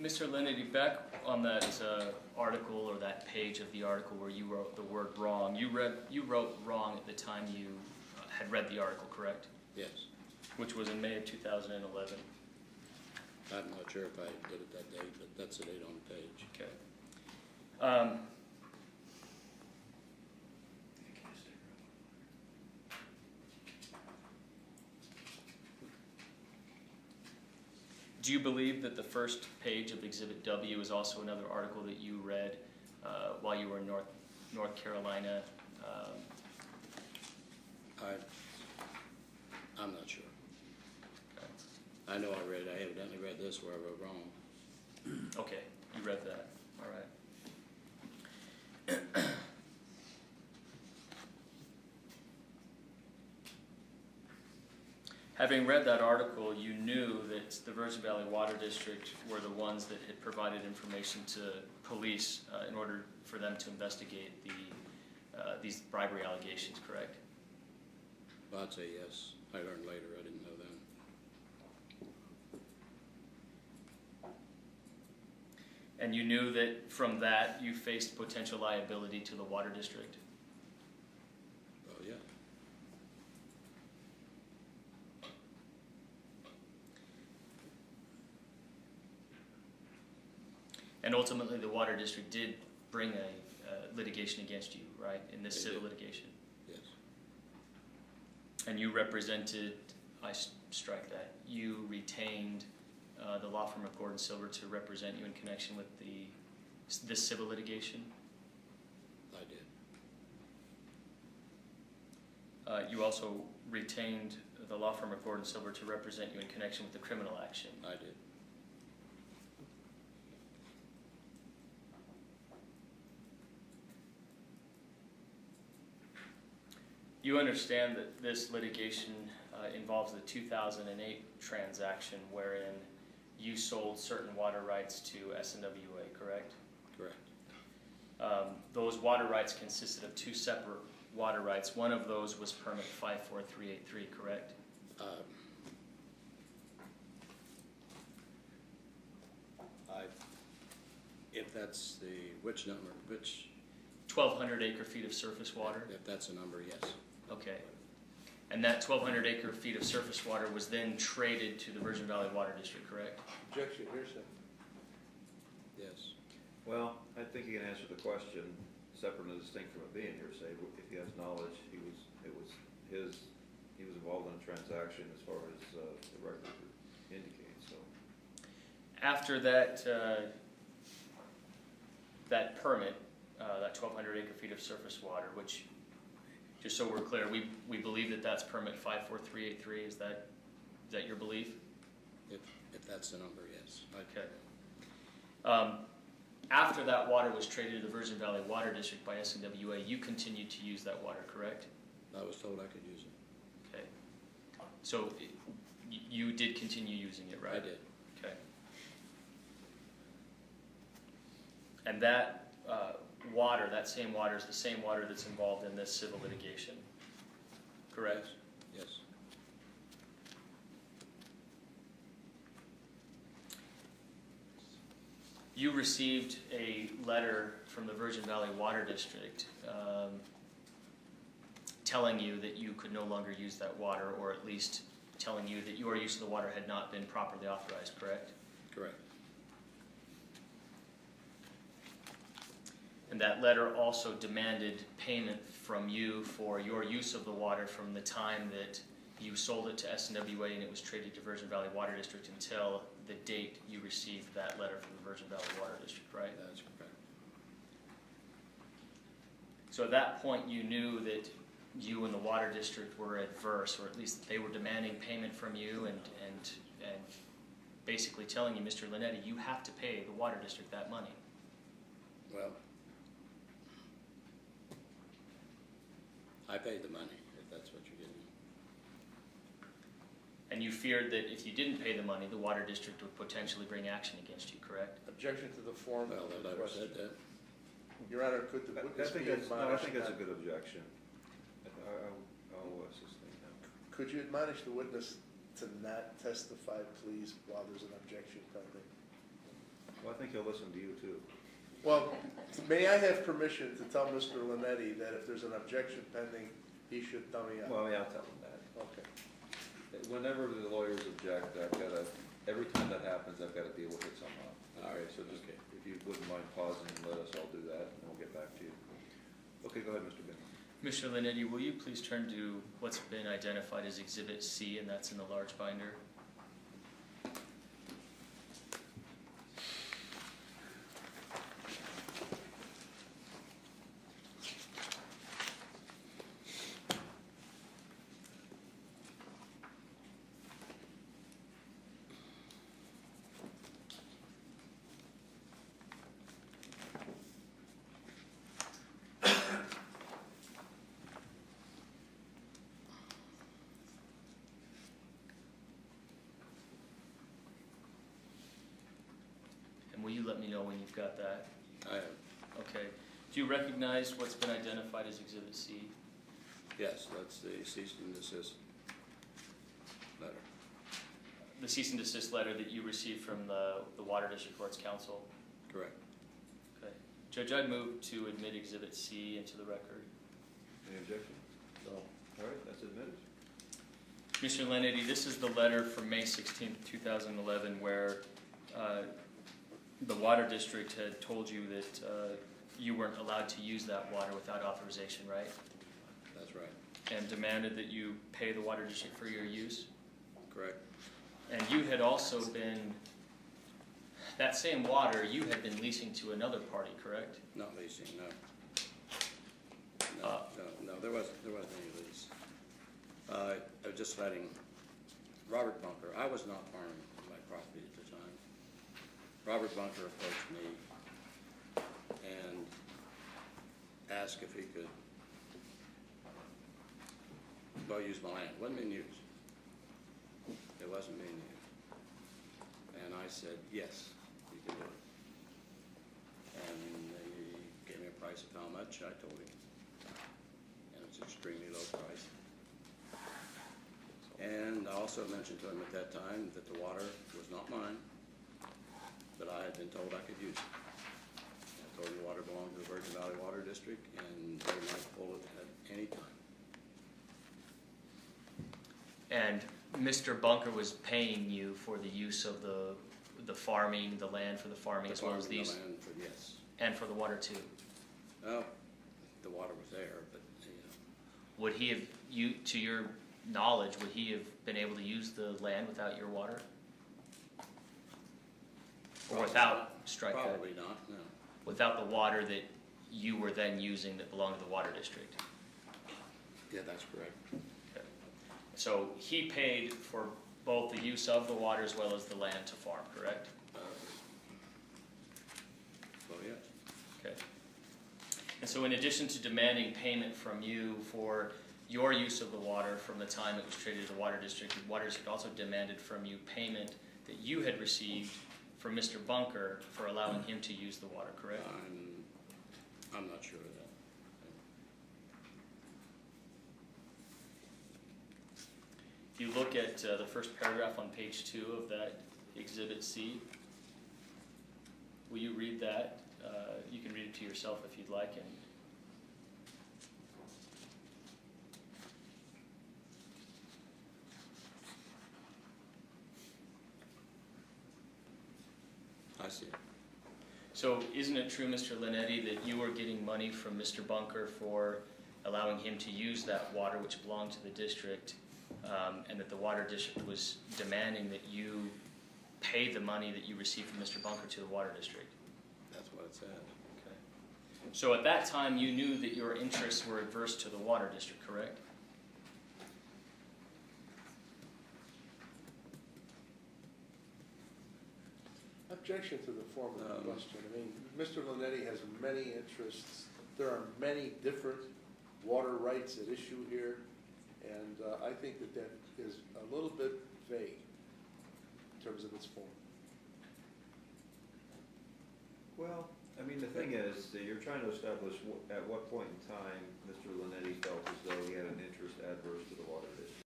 Mr. Lennetti, back on that article or that page of the article where you wrote the word wrong, you wrote wrong at the time you had read the article, correct? Yes. Which was in May of 2011. I'm not sure if I did it that date, but that's the date on the page. Okay. Do you believe that the first page of Exhibit W is also another article that you read while you were in North Carolina? I'm not sure. Okay. I know I read. I evidently read this where I wrote wrong. Okay, you read that. All right. Having read that article, you knew that the Virgin Valley Water District were the ones that had provided information to police in order for them to investigate these bribery allegations, correct? Well, I'd say yes. I learned later. I didn't know then. And you knew that from that you faced potential liability to the water district? Well, yeah. And ultimately the water district did bring a litigation against you, right, in this civil litigation? Yes. And you represented, I strike that, you retained the law firm of Gordon Silver to represent you in connection with this civil litigation? I did. You also retained the law firm of Gordon Silver to represent you in connection with the criminal action? I did. You understand that this litigation involves the 2008 transaction wherein you sold certain water rights to SNWA, correct? Correct. Those water rights consisted of two separate water rights. One of those was permit 54383, correct? If that's the, which number, which? 1,200 acre-feet of surface water? If that's a number, yes. Okay. And that 1,200 acre-feet of surface water was then traded to the Virgin Valley Water District, correct? Objection, hearsay. Yes. Well, I think he can answer the question separate and distinct from it being hearsay. If he has knowledge, he was involved in a transaction as far as the record indicates. So After that that permit, that 1,200 acre-feet of surface water, which, just so we're clear, we believe that that's permit 54383. Is that your belief? If that's the number, yes. Okay. After that water was traded to the Virgin Valley Water District by SNWA, you continued to use that water, correct? I was told I could use it. Okay. So you did continue using it, right? I did. Okay. And that water, that same water, is the same water that's involved in this civil litigation, correct? Yes. You received a letter from the Virgin Valley Water District telling you that you could no longer use that water, or at least telling you that your use of the water had not been properly authorized, correct? Correct. And that letter also demanded payment from you for your use of the water from the time that you sold it to SNWA and it was traded to Virgin Valley Water District until the date you received that letter from the Virgin Valley Water District, right? That's correct. So at that point you knew that you and the Water District were adverse, or at least they were demanding payment from you and basically telling you, Mr. Lennetti, you have to pay the Water District that money. Well, I paid the money, if that's what you're getting at. And you feared that if you didn't pay the money, the Water District would potentially bring action against you, correct? Objection to the form Well, of the the letter question. said that. Your Honor, could the witness be admonished? I think that's a good objection. I'll sustain that. Could you admonish the witness to not testify, please, while there's an objection pending? he'll listen to you too. Well, may I have permission to tell Mr. Lonetti that if there's an objection pending, he should dummy up? Well, yeah, I'll tell him that. Okay. Whenever the lawyers object, every time that happens, I've gotta deal with it somehow. All right, So just, okay. if you wouldn't mind pausing and let us all do that, and we'll get back to you. Okay, go ahead, Mr. Bingham. Mr. Linetti, will you please turn to what's been identified as Exhibit C, and that's in the large binder? And will you let me know when you've got that? I have, Okay. Do you recognize what's been identified as Exhibit C? yes, that's the cease and desist letter. The cease and desist letter that you received from the Water District Courts Council? Correct. Okay. Judge, I'd move to admit Exhibit C into the record. Any objection? No. All right, that's admitted. Mr. Lenetti, this is the letter from May 16th, 2011, where the Water District had told you that you weren't allowed to use that water without authorization, right? That's right. And demanded that you pay the Water District for your use. Correct. And you had also been, that same water, you had been leasing to another party, correct? Not leasing, no. Uh, No, there wasn't any lease. I was just letting Robert Bunker, I was not farming my property at the time. Robert Bunker approached me and asked if he could, well, use my land. It wasn't being used. It wasn't being used. And I said, yes, you can do it. And he gave me a price of how much, I told him. And it's extremely low price. And I also mentioned to him at that time that the water was not mine, but I had been told I could use it. I told him the water belonged to the Virgin Valley Water District, and they might pull it at any time. And Mr. Bunker was paying you for the use of the farming, the land for the farming, as well as these, The land for, yes. and for the water too. Well, the water was there, but, you know, Would he have, to your knowledge, would he have been able to use the land without your water? Or without, strike that, probably not, no. without the water that you were then using that belonged to the water district? Yeah, that's correct. Okay. So he paid for both the use of the water as well as the land to farm, correct? Well, yes. Okay. And so in addition to demanding payment from you for your use of the water from the time it was traded to the Water District, the Water District also demanded from you payment that you had received from Mr. Bunker for allowing him to use the water, correct? I'm not sure of that. If you look at the first paragraph on page 2 of that Exhibit C, will you read that? You can read it to yourself if you'd like. And I see it. so isn't it true, Mr. Linetti, that you were getting money from Mr. Bunker for allowing him to use that water which belonged to the district, and that the Water District was demanding that you pay the money that you received from Mr. Bunker to the Water District? That's what it said. Okay. So at that time, you knew that your interests were adverse to the Water District, correct? Objection to the form of the Um, question. I mean, Mr. Lonetti has many interests. There are many different water rights at issue here, and I think that that is a little bit vague in terms of its form. Well, I mean, the thing is, that you're trying to establish at what point in time Mr. Linetti felt as though he had an interest adverse to the Water District.